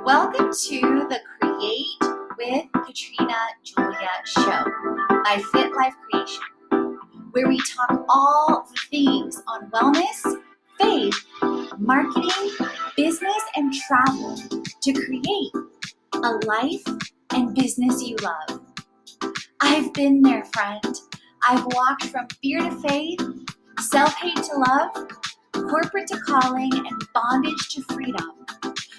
Welcome to the Create with Katrina Julia show by Fit Life Creation, where we talk all the things on wellness, faith, marketing, business, and travel to create a life and business you love. I've been there, friend. I've walked from fear to faith, self-hate to love, corporate to calling, and bondage to freedom,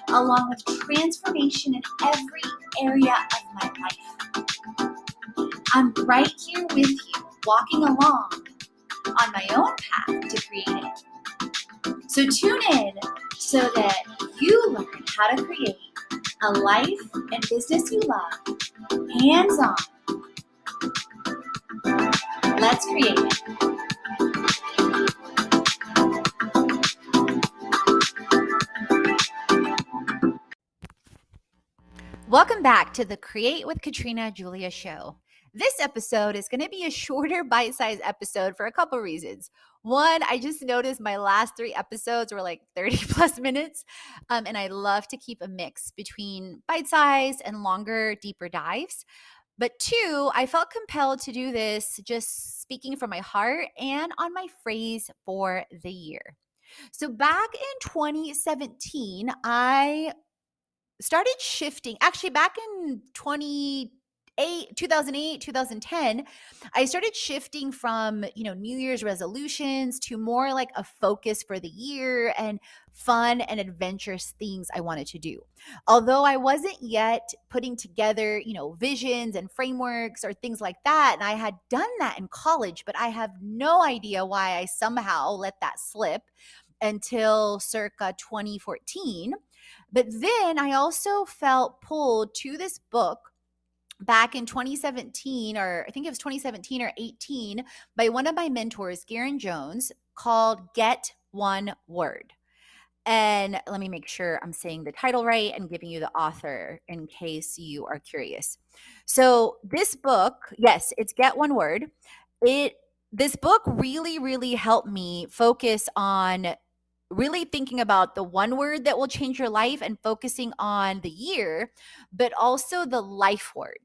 along with transformation in every area of my life. I'm right here with you, walking along on my own path to creating. So tune in so that you learn how to create a life and business you love, hands-on. Let's create it. Welcome back to the Create with Katrina Julia show. This episode is going to be a shorter bite-sized episode for a couple reasons. One, I just noticed my last 3 episodes were like 30 plus minutes, and I love to keep a mix between bite-sized and longer, deeper dives. But 2, I felt compelled to do this just speaking from my heart and on my phrase for the year. So back in 2017, I started shifting. Actually, back in 2008, 2010, I started shifting from, New Year's resolutions to more like a focus for the year and fun and adventurous things I wanted to do. Although I wasn't yet putting together, visions and frameworks or things like that. And I had done that in college, but I have no idea why I somehow let that slip until circa 2014. But then I also felt pulled to this book back in 2017, or I think it was 2017 or 18, by one of my mentors, Garen Jones, called Get One Word. And let me make sure I'm saying the title right and giving you the author in case you are curious. So this book, yes, it's Get One Word. This book really, really helped me focus on really thinking about the one word that will change your life and focusing on the year, but also the life word.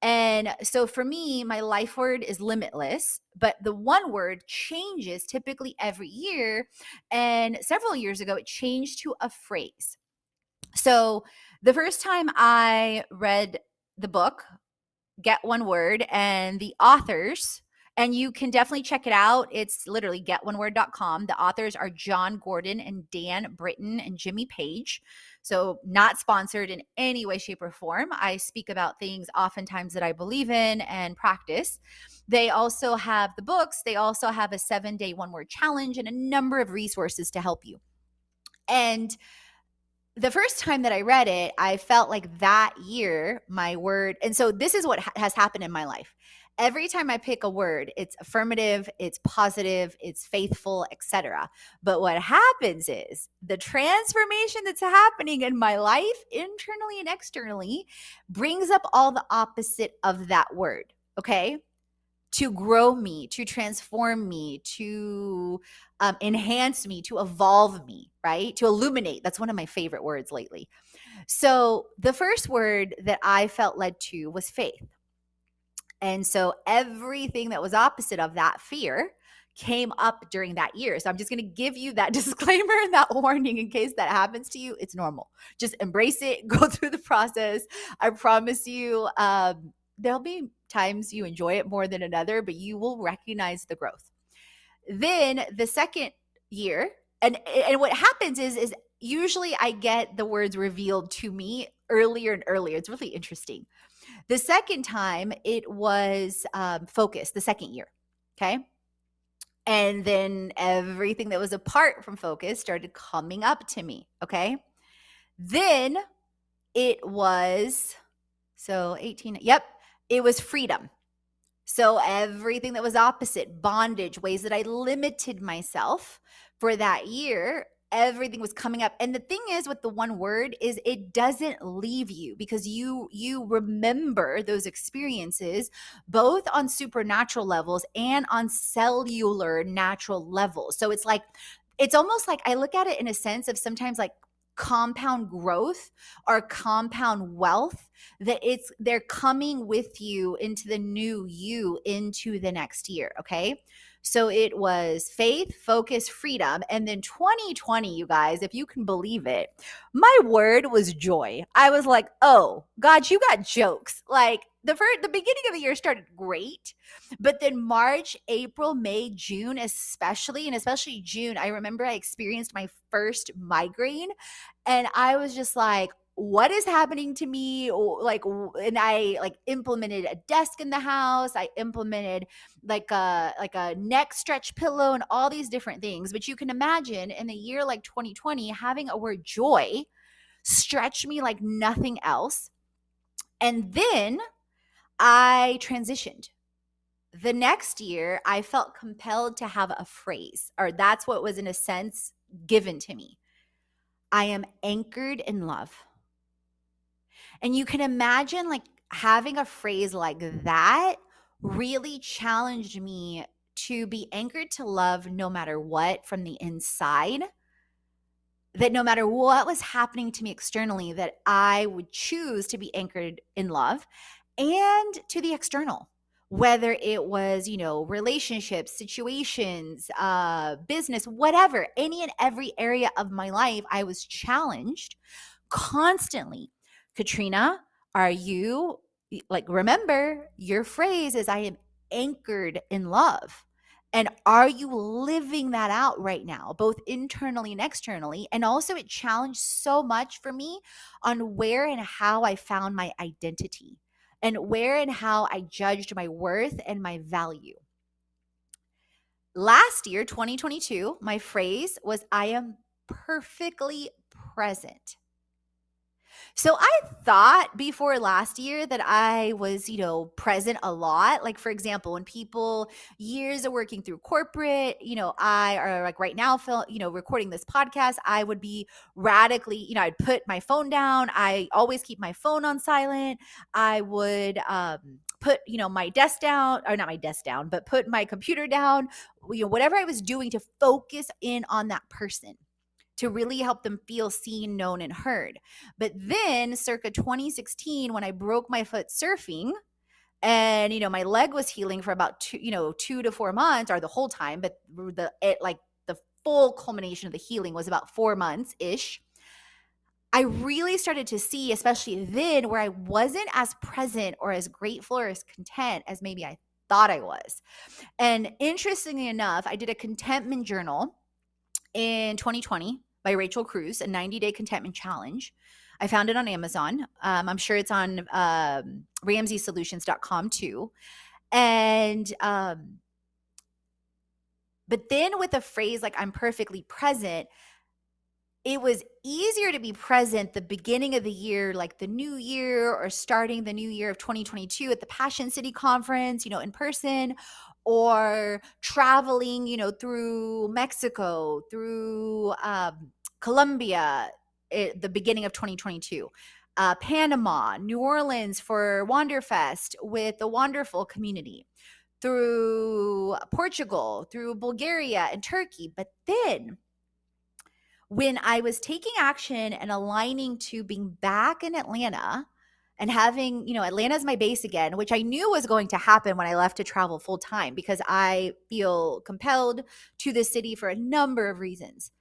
And so for me, my life word is limitless, but the one word changes typically every year. And several years ago, it changed to a phrase. So the first time I read the book, Get One Word, and the authors, and you can definitely check it out. It's literally getoneword.com. The authors are John Gordon and Dan Britton and Jimmy Page. So not sponsored in any way, shape, or form. I speak about things oftentimes that I believe in and practice. They also have the books. They also have a 7-day one-word challenge and a number of resources to help you. And the first time that I read it, I felt like that year, my word, and so this is what has happened in my life. Every time I pick a word, it's affirmative, it's positive, it's faithful, etc. But what happens is the transformation that's happening in my life, internally and externally, brings up all the opposite of that word, okay? To grow me, to transform me, to enhance me, to evolve me, right? To illuminate. That's one of my favorite words lately. So the first word that I felt led to was faith. And so everything that was opposite of that, fear, came up during that year. So I'm just going to give you that disclaimer and that warning in case that happens to you. It's normal. Just embrace it, go through the process. I promise you, there'll be times you enjoy it more than another, but you will recognize the growth. Then the second year, and what happens is usually I get the words revealed to me earlier and earlier. It's really interesting. The second time it was focus, the second year, okay? And then everything that was apart from focus started coming up to me, okay? Then it was, 18, yep, it was freedom. So everything that was opposite, bondage, ways that I limited myself for that year, everything was coming up. And the thing is with the one word is it doesn't leave you because you remember those experiences both on supernatural levels and on cellular natural levels. So it's almost like I look at it in a sense of sometimes like compound growth or compound wealth, that they're coming with you into the new you, into the next year. Okay. So it was faith, focus, freedom. And then 2020, you guys, if you can believe it, my word was joy. I was like, oh, God, you got jokes. Like the beginning of the year started great, but then March, April, May, June, especially, and especially June, I remember I experienced my first migraine, and I was just like, what is happening to me? Like, and I like implemented a desk in the house. I implemented like a neck stretch pillow and all these different things. But you can imagine in a year like 2020, having a word joy stretched me like nothing else. And then I transitioned. The next year, I felt compelled to have a phrase, or that's what was in a sense given to me. I am anchored in love. And you can imagine like having a phrase like that really challenged me to be anchored to love no matter what from the inside, that no matter what was happening to me externally, that I would choose to be anchored in love, and to the external, whether it was, relationships, situations, business, whatever, any and every area of my life, I was challenged constantly. Katrina, are you like, remember your phrase is I am anchored in love. And are you living that out right now, both internally and externally? And also, it challenged so much for me on where and how I found my identity and where and how I judged my worth and my value. Last year, 2022, my phrase was I am perfectly present. So I thought before last year that I was, present a lot. Like, for example, when people years of working through corporate, I are like right now, recording this podcast, I would be radically, I'd put my phone down. I always keep my phone on silent. I would, put, my desk down, or not my desk down, but put my computer down, whatever I was doing to focus in on that person, to really help them feel seen, known, and heard. But then circa 2016, when I broke my foot surfing, and my leg was healing for about 2 to 4 months, or the whole time, but the full culmination of the healing was about 4 months ish. I really started to see, especially then, where I wasn't as present or as grateful or as content as maybe I thought I was. And interestingly enough, I did a contentment journal in 2020 by Rachel Cruz, a 90-day contentment challenge. I found it on Amazon. I'm sure it's on RamseySolutions.com too. And but then with a phrase like I'm perfectly present, it was easier to be present the beginning of the year, like the new year, or starting the new year of 2022 at the Passion City conference, in person, or traveling, through Mexico, through Colombia at the beginning of 2022. Panama, New Orleans for Wanderfest with the wonderful community, through Portugal, through Bulgaria and Turkey. But then when I was taking action and aligning to being back in Atlanta and having, Atlanta is my base again, which I knew was going to happen when I left to travel full time, because I feel compelled to the city for a number of reasons.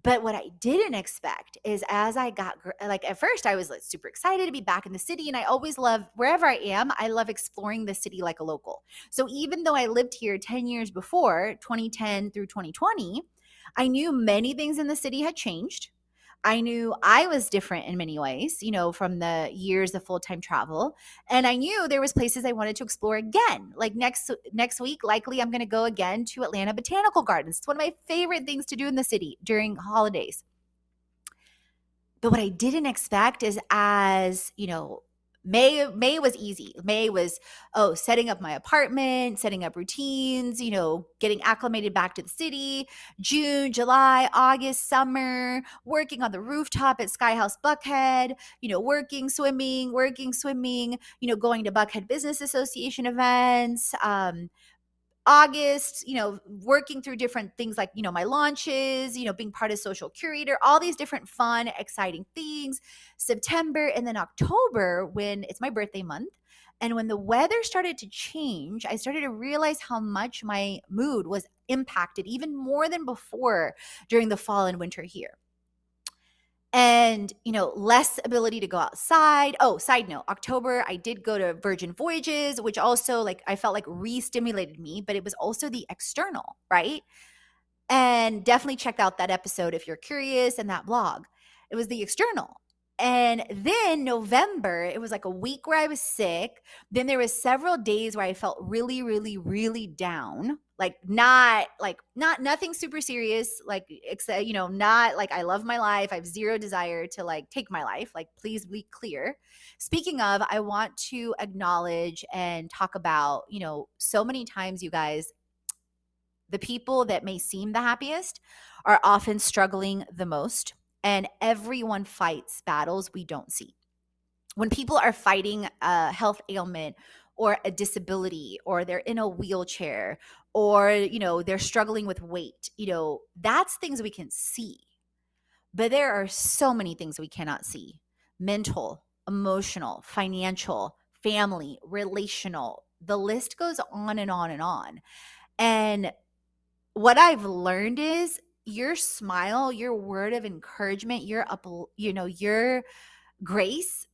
But what I didn't expect is, as I got, like, at first I was like super excited to be back in the city. And I always love, wherever I am, I love exploring the city like a local. So even though I lived here 10 years before, 2010 through 2020, I knew many things in the city had changed. I knew I was different in many ways, from the years of full-time travel. And I knew there was places I wanted to explore again. Like next week, likely I'm going to go again to Atlanta Botanical Gardens. It's one of my favorite things to do in the city during holidays. But what I didn't expect is, as, May was easy. May was, setting up my apartment, setting up routines, getting acclimated back to the city. June, July, August, summer, working on the rooftop at Sky House Buckhead, working, swimming, going to Buckhead Business Association events, August, working through different things like, my launches, being part of social curator, all these different fun, exciting things. September, and then October, when it's my birthday month. And when the weather started to change, I started to realize how much my mood was impacted even more than before during the fall and winter here. And, less ability to go outside. Oh, side note, October, I did go to Virgin Voyages, which also like I felt like re-stimulated me, but it was also the external, right? And definitely check out that episode if you're curious, and that blog. It was the external. And then November, it was like a week where I was sick. Then there was several days where I felt really, really, really down. Not nothing super serious, like except, not like I love my life. I have zero desire to like take my life. Like, please be clear. Speaking of, I want to acknowledge and talk about, so many times, you guys, the people that may seem the happiest are often struggling the most, and everyone fights battles we don't see. When people are fighting a health ailment or a disability, or they're in a wheelchair, or they're struggling with weight, that's things we can see. But there are so many things we cannot see: mental, emotional, financial, family, relational. The list goes on and on and on. And what I've learned is your smile, your word of encouragement, your grace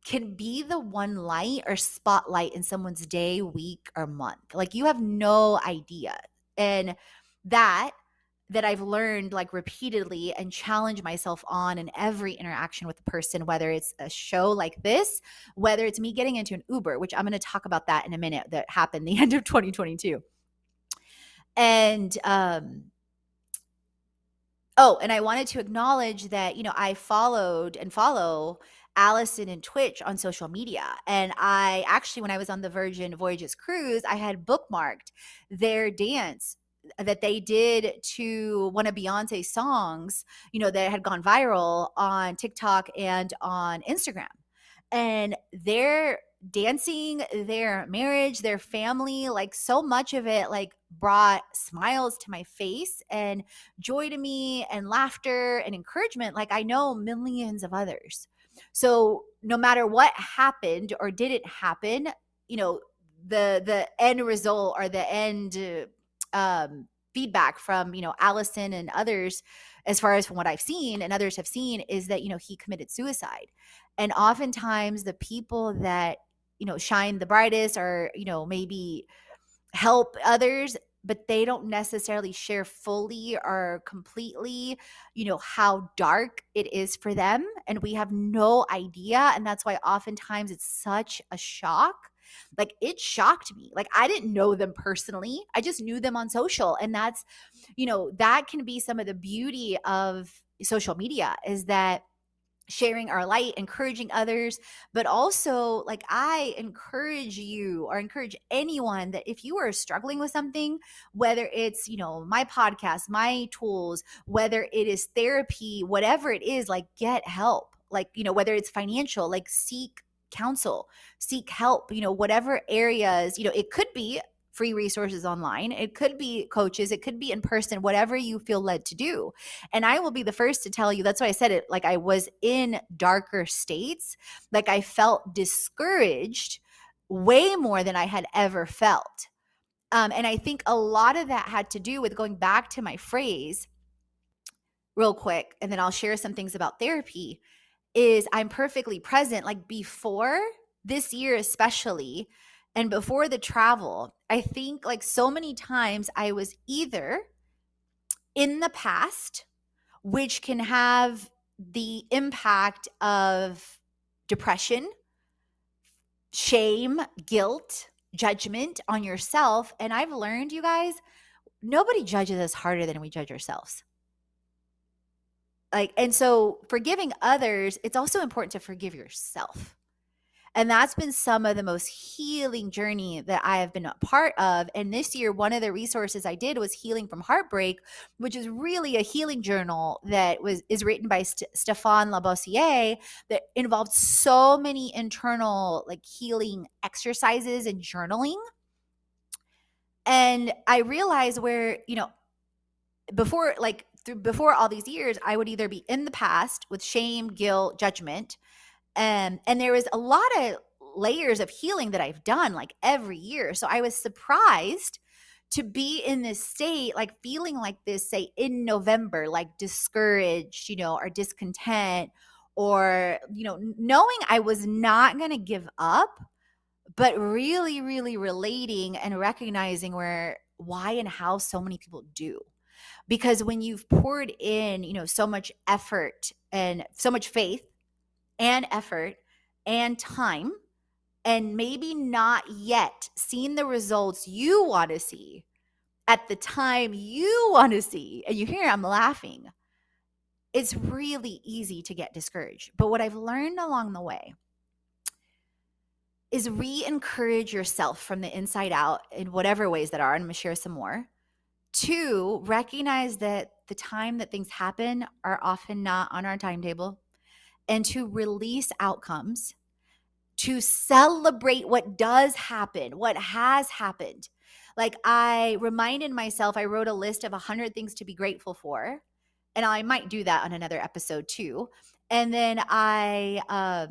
can be the one light or spotlight in someone's day, week, or month. Like, you have no idea. And that I've learned like repeatedly and challenge myself on in every interaction with a person, whether it's a show like this, whether it's me getting into an Uber, which I'm going to talk about that in a minute, that happened the end of 2022. And and I wanted to acknowledge that, I followed and follow Allison and Twitch on social media. And I actually, when I was on the Virgin Voyages cruise, I had bookmarked their dance that they did to one of Beyonce's songs, that had gone viral on TikTok and on Instagram. And their dancing, their marriage, their family, like so much of it like brought smiles to my face and joy to me and laughter and encouragement, like I know millions of others. So no matter what happened or didn't happen, the end result, or the end feedback from Allison and others, as far as from what I've seen and others have seen, is that he committed suicide. And oftentimes the people that shine the brightest, or maybe help others, but they don't necessarily share fully or completely, how dark it is for them. And we have no idea. And that's why oftentimes it's such a shock. Like, it shocked me. Like, I didn't know them personally. I just knew them on social. And that's, that can be some of the beauty of social media, is that sharing our light, encouraging others, but also like I encourage you, or encourage anyone, that if you are struggling with something, whether it's, my podcast, my tools, whether it is therapy, whatever it is, like get help. Like, whether it's financial, like seek counsel, seek help, whatever areas, it could be free resources online. It could be coaches. It could be in person, whatever you feel led to do. And I will be the first to tell you, that's why I said it, like I was in darker states. Like, I felt discouraged way more than I had ever felt. And I think a lot of that had to do with, going back to my phrase real quick, and then I'll share some things about therapy, is I'm perfectly present. Like, before this year especially, and before the travel, I think like so many times I was either in the past, which can have the impact of depression, shame, guilt, judgment on yourself. And I've learned, you guys, nobody judges us harder than we judge ourselves. Like, and so forgiving others, it's also important to forgive yourself. And that's been some of the most healing journey that I have been a part of. And this year, one of the resources I did was Healing from Heartbreak, which is really a healing journal that is written by Stéphane Labossiere, that involved so many internal like healing exercises and journaling. And I realized where, before before all these years, I would either be in the past with shame, guilt, judgment. And there was a lot of layers of healing that I've done like every year. So I was surprised to be in this state, like feeling like this, say in November, like discouraged, or discontent, or, knowing I was not going to give up, but really, really relating and recognizing why and how so many people do. Because when you've poured in, so much effort and so much faith and effort and time, and maybe not yet seen the results you want to see at the time you want to see, and you hear I'm laughing, it's really easy to get discouraged. But what I've learned along the way is re-encourage yourself from the inside out in whatever ways that are, and I'm going to share some more. Two, recognize that the time that things happen are often not on our timetable, and to release outcomes, to celebrate what does happen, what has happened. Like I reminded myself, I wrote a list of 100 things to be grateful for. And I might do that on another episode too. And then I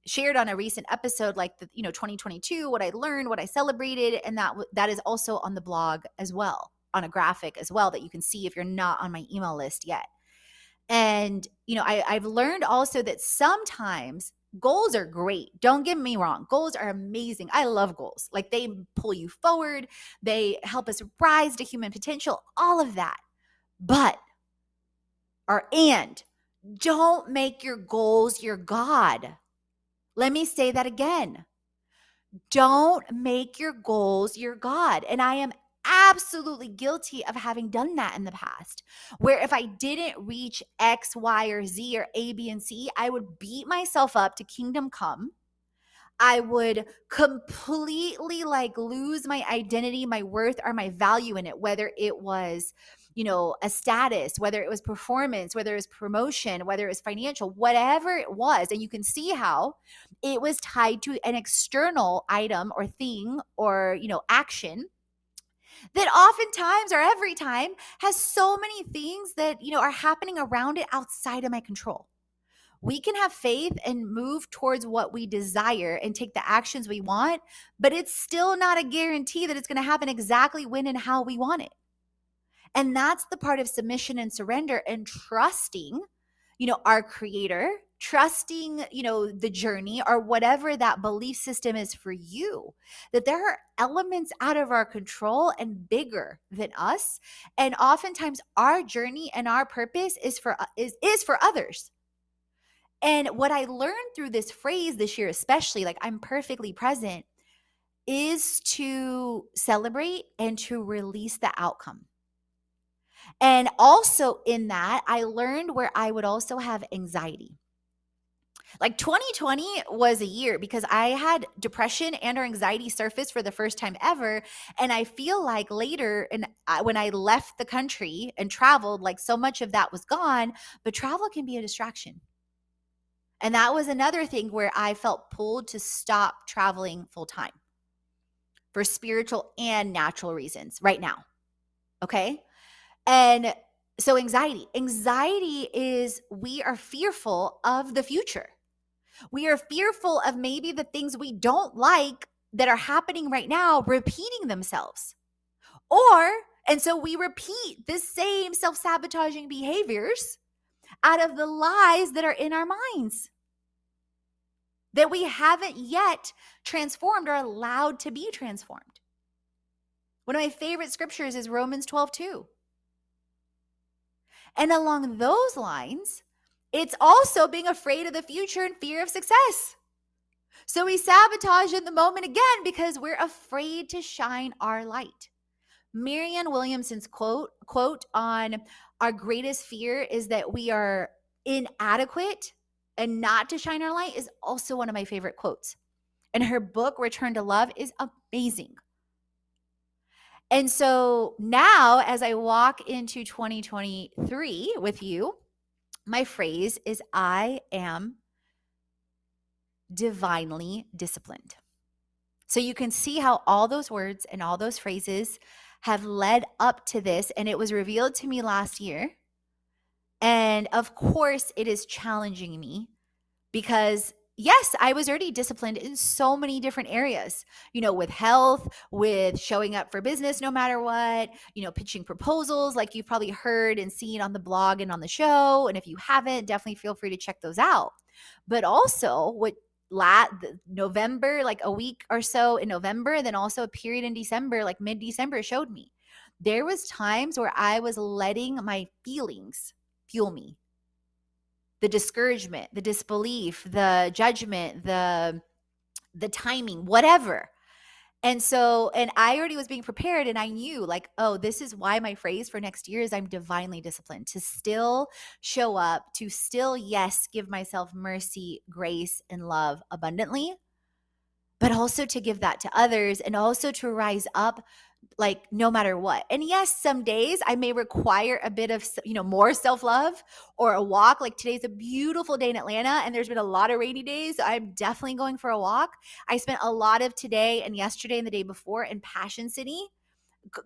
shared on a recent episode, like 2022, what I learned, what I celebrated. And that is also on the blog as well, on a graphic as well, that you can see if you're not on my email list yet. And, I've learned also that sometimes goals are great. Don't get me wrong. Goals are amazing. I love goals. Like they pull you forward. They help us rise to human potential, all of that. But, don't make your goals your God. Let me say that again. Don't make your goals your God. And I am absolutely guilty of having done that in the past, where if I didn't reach X, Y, or Z, or A, B, and C, I would beat myself up to kingdom come. I would completely lose my identity, my worth, or my value in it, whether it was, a status, whether it was performance, whether it was promotion, whether it was financial, whatever it was. And you can see how it was tied to an external item or thing or, action that oftentimes or every time has so many things that, are happening around it outside of my control. We can have faith and move towards what we desire and take the actions we want, but it's still not a guarantee that it's going to happen exactly when and how we want it. And that's the part of submission and surrender and trusting, our creator, trusting, the journey or whatever that belief system is for you, that there are elements out of our control and bigger than us. And oftentimes our journey and our purpose is for others. And what I learned through this phrase this year, especially, like I'm perfectly present, is to celebrate and to release the outcome. And also in that, I learned where I would also have anxiety. Like 2020 was a year because I had depression and or anxiety surface for the first time ever. And I feel like later, and when I left the country and traveled, like so much of that was gone, but travel can be a distraction. And that was another thing where I felt pulled to stop traveling full time for spiritual and natural reasons right now. Okay. And so anxiety is we are fearful of the future. We are fearful of maybe the things we don't like that are happening right now repeating themselves. And so we repeat the same self-sabotaging behaviors out of the lies that are in our minds that we haven't yet transformed or allowed to be transformed. One of my favorite scriptures is Romans 12:2. And along those lines, it's also being afraid of the future and fear of success. So we sabotage in the moment again because we're afraid to shine our light. Marianne Williamson's quote on our greatest fear is that we are inadequate and not to shine our light is also one of my favorite quotes. And her book, Return to Love, is amazing. And so now as I walk into 2023 with you, my phrase is I am divinely disciplined. So you can see how all those words and all those phrases have led up to this. And it was revealed to me last year. And of course, it is challenging me because yes, I was already disciplined in so many different areas, with health, with showing up for business no matter what, pitching proposals like you've probably heard and seen on the blog and on the show. And if you haven't, definitely feel free to check those out. But also, November, like a week or so in November, and then also a period in December, like mid-December, showed me there was times where I was letting my feelings fuel me, the discouragement, the disbelief, the judgment, the timing, whatever. And I already was being prepared, and I knew, like, oh, this is why my phrase for next year is I'm divinely disciplined, to still show up, to still, yes, give myself mercy, grace, and love abundantly, but also to give that to others, and also to rise up, like, no matter what. And yes, some days I may require a bit of, more self-love or a walk. Like today's a beautiful day in Atlanta and there's been a lot of rainy days. So I'm definitely going for a walk. I spent a lot of today and yesterday and the day before in Passion City,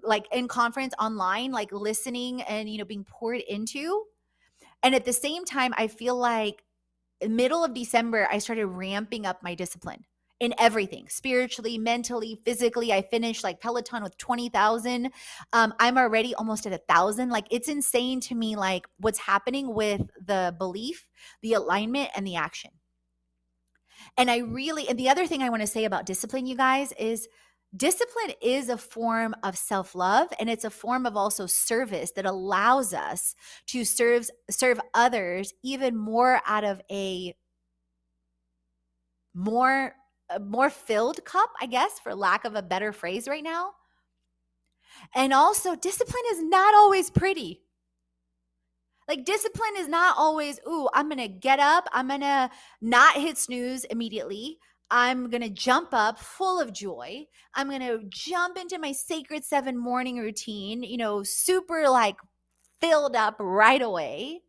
like in conference online, like listening and, being poured into. And at the same time, I feel like middle of December, I started ramping up my discipline in everything, spiritually, mentally, physically. I finished like Peloton with 20,000. I'm already almost at 1,000. Like, it's insane to me, like what's happening with the belief, the alignment, and the action. And the other thing I want to say about discipline, you guys, is discipline is a form of self-love, and it's a form of also service that allows us to serve others even more out of a more filled cup, I guess, for lack of a better phrase right now. And also, discipline is not always pretty. Like, discipline is not always, ooh, I'm going to get up, I'm going to not hit snooze immediately. I'm going to jump up full of joy. I'm going to jump into my Sacred 7 morning routine, super like filled up right away.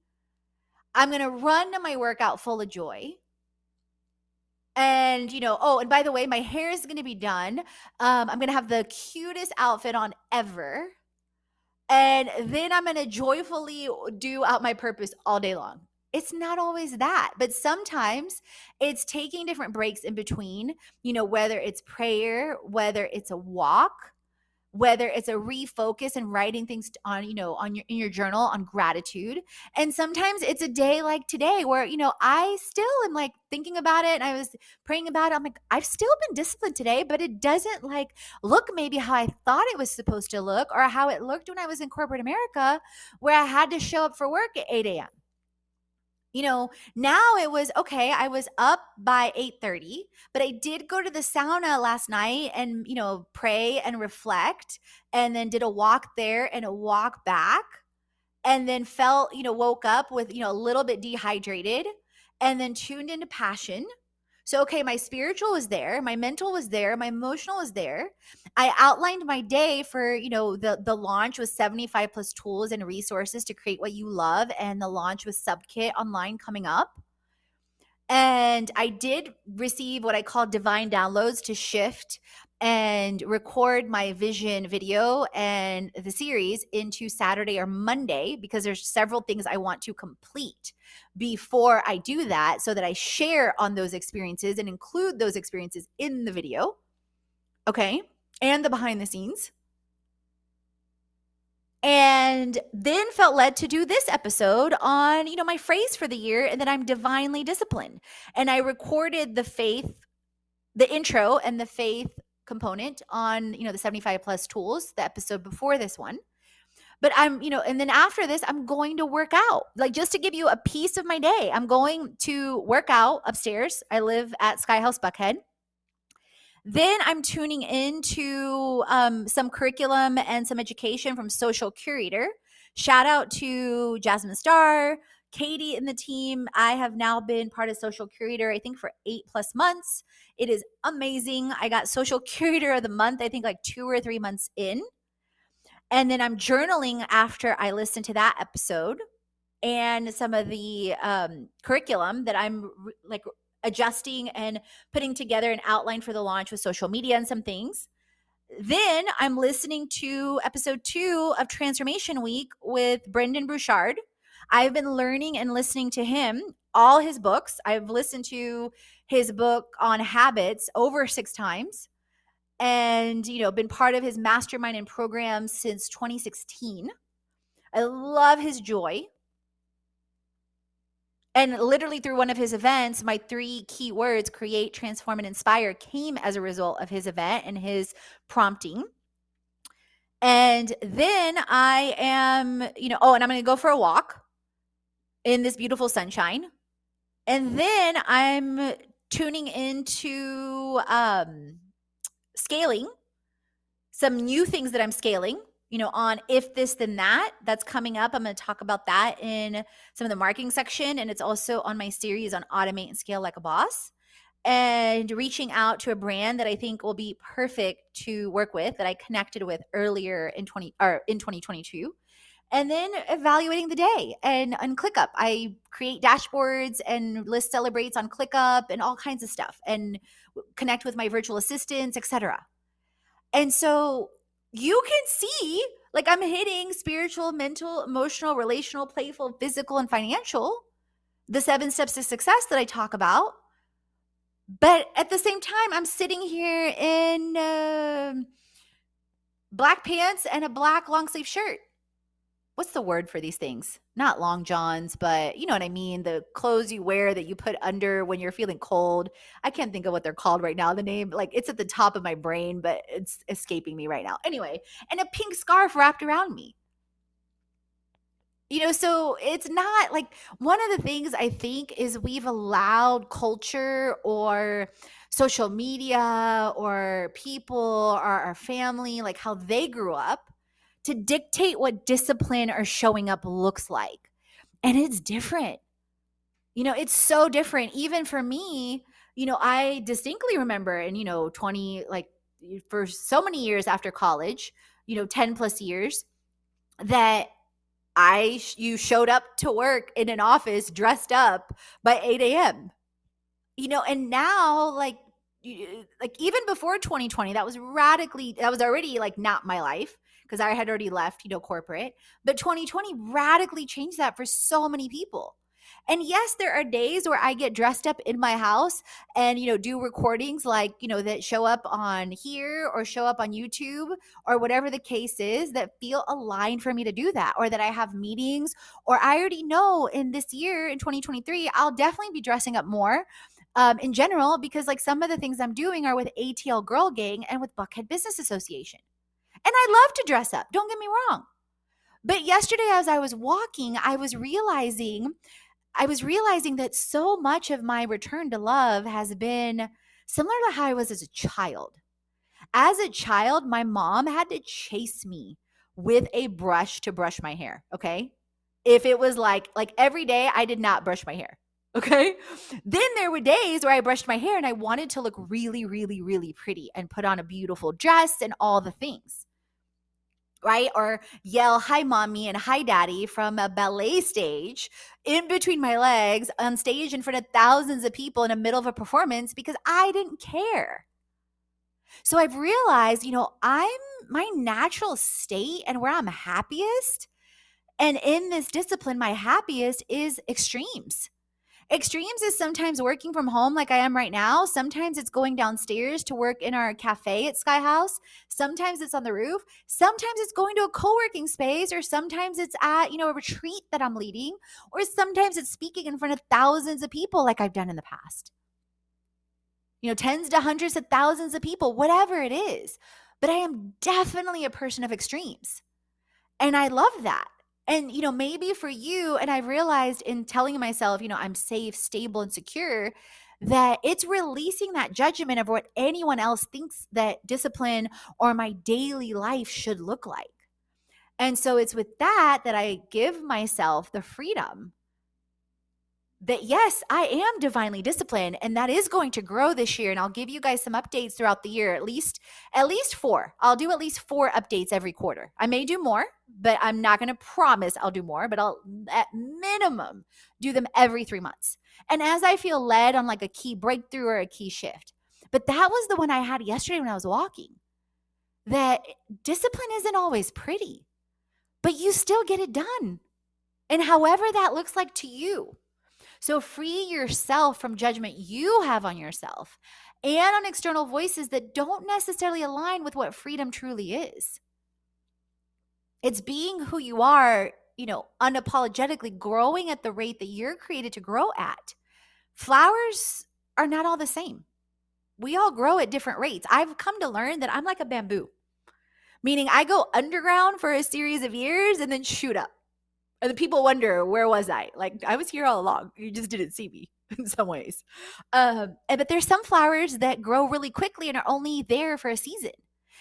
I'm going to run to my workout full of joy. And, and by the way, my hair is going to be done. I'm going to have the cutest outfit on ever. And then I'm going to joyfully do out my purpose all day long. It's not always that, but sometimes it's taking different breaks in between, whether it's prayer, whether it's a walk, whether it's a refocus and writing things on, in your journal on gratitude. And sometimes it's a day like today where, I still am like thinking about it and I was praying about it. I'm like, I've still been disciplined today, but it doesn't like look maybe how I thought it was supposed to look or how it looked when I was in corporate America, where I had to show up for work at 8 a.m. Now it was okay. I was up by 8:30, but I did go to the sauna last night and, pray and reflect, and then did a walk there and a walk back, and then woke up with, a little bit dehydrated, and then tuned into passion. So, okay, my spiritual was there, my mental was there, my emotional was there. I outlined my day for, the launch with 75 plus tools and resources to create what you love, and the launch with Subkit online coming up. And I did receive what I call divine downloads to shift and record my vision video and the series into Saturday or Monday, because there's several things I want to complete before I do that, so that I share on those experiences and include those experiences in the video. Okay. And the behind the scenes. And then felt led to do this episode on, my phrase for the year, and that I'm divinely disciplined. And I recorded the intro and the faith component on, the 75 plus tools, the episode before this one. But I'm, and then after this, I'm going to work out. Like, just to give you a piece of my day, I'm going to work out upstairs. I live at Sky House Buckhead. Then I'm tuning into some curriculum and some education from Social Curator. Shout out to Jasmine Starr, Katie, and the team. I have now been part of Social Curator, I think, for 8+ months. It is amazing. I got Social Curator of the Month, I think, like 2 or 3 months in. And then I'm journaling after I listen to that episode and some of the curriculum that I'm adjusting and putting together an outline for the launch with social media and some things. Then I'm listening to episode 2 of Transformation Week with Brendan Bouchard. I've been learning and listening to him, all his books. I've listened to his book on habits over 6 times and, been part of his mastermind and program since 2016. I love his joy. And literally through one of his events, my 3 key words, create, transform, and inspire, came as a result of his event and his prompting. And then I am, and I'm going to go for a walk in this beautiful sunshine. And then I'm tuning into scaling, some new things that I'm scaling, on if this, then that. That's coming up. I'm going to talk about that in some of the marketing section. And it's also on my series on automate and scale like a boss. And reaching out to a brand that I think will be perfect to work with, that I connected with earlier in 2022. And then evaluating the day and on ClickUp. I create dashboards and list celebrates on ClickUp and all kinds of stuff, and connect with my virtual assistants, etc. And so you can see, like, I'm hitting spiritual, mental, emotional, relational, playful, physical, and financial, the 7 steps to success that I talk about. But at the same time, I'm sitting here in black pants and a black long sleeve shirt. What's the word for these things? Not long johns, but you know what I mean? The clothes you wear that you put under when you're feeling cold. I can't think of what they're called right now. The name, like, it's at the top of my brain, but it's escaping me right now. Anyway, and a pink scarf wrapped around me. So it's not like, one of the things I think is we've allowed culture or social media or people or our family, like how they grew up, to dictate what discipline or showing up looks like. And it's different. It's so different. Even for me, I distinctly remember in, 20, like, for so many years after college, 10 plus years, that you showed up to work in an office dressed up by 8 a.m. And now, like even before 2020, that was already like not my life, because I had already left, corporate. But 2020 radically changed that for so many people. And yes, there are days where I get dressed up in my house and, do recordings like, that show up on here or show up on YouTube or whatever the case is, that feel aligned for me to do that, or that I have meetings, or I already know in this year, in 2023, I'll definitely be dressing up more in general, because like some of the things I'm doing are with ATL Girl Gang and with Buckhead Business Association. And I love to dress up, don't get me wrong. But yesterday, as I was walking, I was realizing that so much of my return to love has been similar to how I was as a child. As a child, my mom had to chase me with a brush to brush my hair, okay? If it was like every day, I did not brush my hair, okay? Then there were days where I brushed my hair and I wanted to look really, really, really pretty and put on a beautiful dress and all the things. Right? Or yell, hi, mommy, and hi, daddy from a ballet stage in between my legs on stage in front of thousands of people in the middle of a performance, because I didn't care. So I've realized, my natural state and where I'm happiest, and in this discipline, my happiest is extremes. Extremes is sometimes working from home like I am right now. Sometimes it's going downstairs to work in our cafe at Sky House. Sometimes it's on the roof. Sometimes it's going to a co-working space, or sometimes it's at, a retreat that I'm leading, or sometimes it's speaking in front of thousands of people like I've done in the past. Tens to hundreds of thousands of people, whatever it is. But I am definitely a person of extremes. And I love that. And, maybe for you, and I've realized in telling myself, I'm safe, stable, and secure, that it's releasing that judgment of what anyone else thinks that discipline or my daily life should look like. And so it's with that I give myself the freedom that yes, I am divinely disciplined, and that is going to grow this year. And I'll give you guys some updates throughout the year, at least four. I'll do at least 4 updates every quarter. I may do more, but I'm not going to promise I'll do more, but I'll at minimum do them every 3 months. And as I feel led on like a key breakthrough or a key shift. But that was the one I had yesterday when I was walking. That discipline isn't always pretty, but you still get it done. And however that looks like to you. So free yourself from judgment you have on yourself and on external voices that don't necessarily align with what freedom truly is. It's being who you are, unapologetically growing at the rate that you're created to grow at. Flowers are not all the same. We all grow at different rates. I've come to learn that I'm like a bamboo, meaning I go underground for a series of years and then shoot up. And the people wonder, where was I? Like, I was here all along. You just didn't see me in some ways. But there's some flowers that grow really quickly and are only there for a season.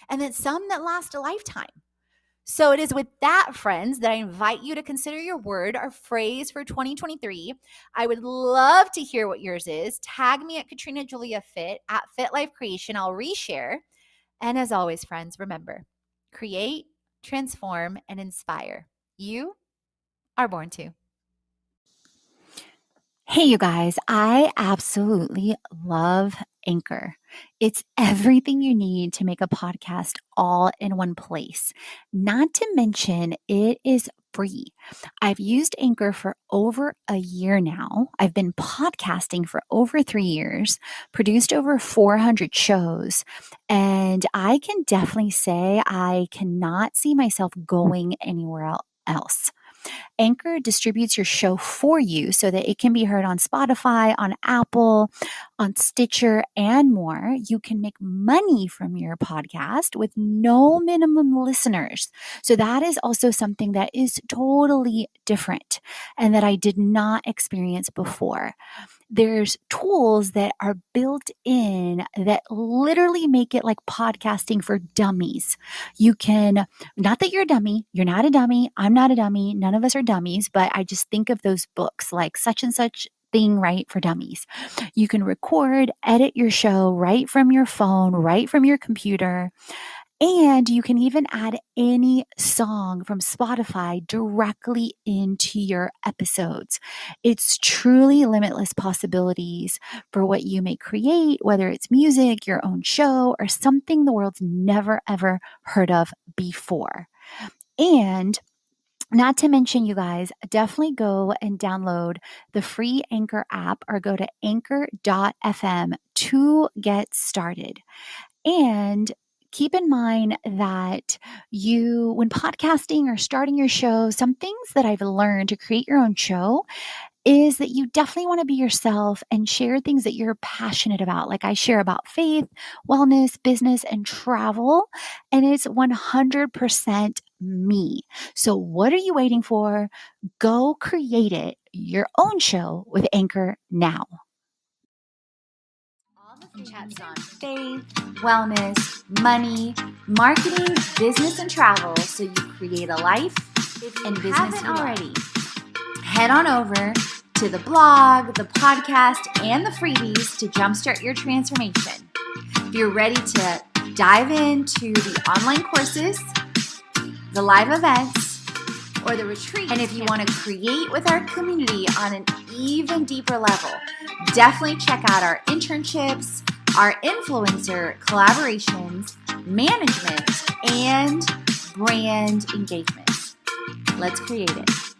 And then some that last a lifetime. So it is with that, friends, that I invite you to consider your word or phrase for 2023. I would love to hear what yours is. Tag me at Katrina Julia Fit at Fit Life Creation. I'll reshare. And as always, friends, remember, create, transform, and inspire. You are born to. Hey, you guys, I absolutely love Anchor. It's everything you need to make a podcast all in one place. Not to mention, it is free. I've used Anchor for over a year now. I've been podcasting for over 3 years, produced over 400 shows, and I can definitely say I cannot see myself going anywhere else. Anchor distributes your show for you so that it can be heard on Spotify, on Apple, on Stitcher, and more. You can make money from your podcast with no minimum listeners. So that is also something that is totally different and that I did not experience before. There's tools that are built in that literally make it like podcasting for dummies. You can, not that you're a dummy, you're not a dummy, I'm not a dummy, none of us are dummies, but I just think of those books like Such and Such Thing Right for Dummies. You can record, edit your show right from your phone, right from your computer. And you can even add any song from Spotify directly into your episodes. It's truly limitless possibilities for what you may create, whether it's music, your own show, or something the world's never, ever heard of before. And not to mention, you guys, definitely go and download the free Anchor app or go to anchor.fm to get started. And keep in mind that when podcasting or starting your show, some things that I've learned to create your own show is that you definitely want to be yourself and share things that you're passionate about. Like I share about faith, wellness, business, and travel, and it's 100% me. So what are you waiting for? Go create it, your own show with Anchor now. Chats on faith, wellness, money, marketing, business, and travel so you create a life and business you already. Head on over to the blog, the podcast, and the freebies to jumpstart your transformation. If you're ready to dive into the online courses, the live events, or the retreat, and if you want to create with our community on an even deeper level, definitely check out our internships, our influencer collaborations, management, and brand engagement. Let's create it.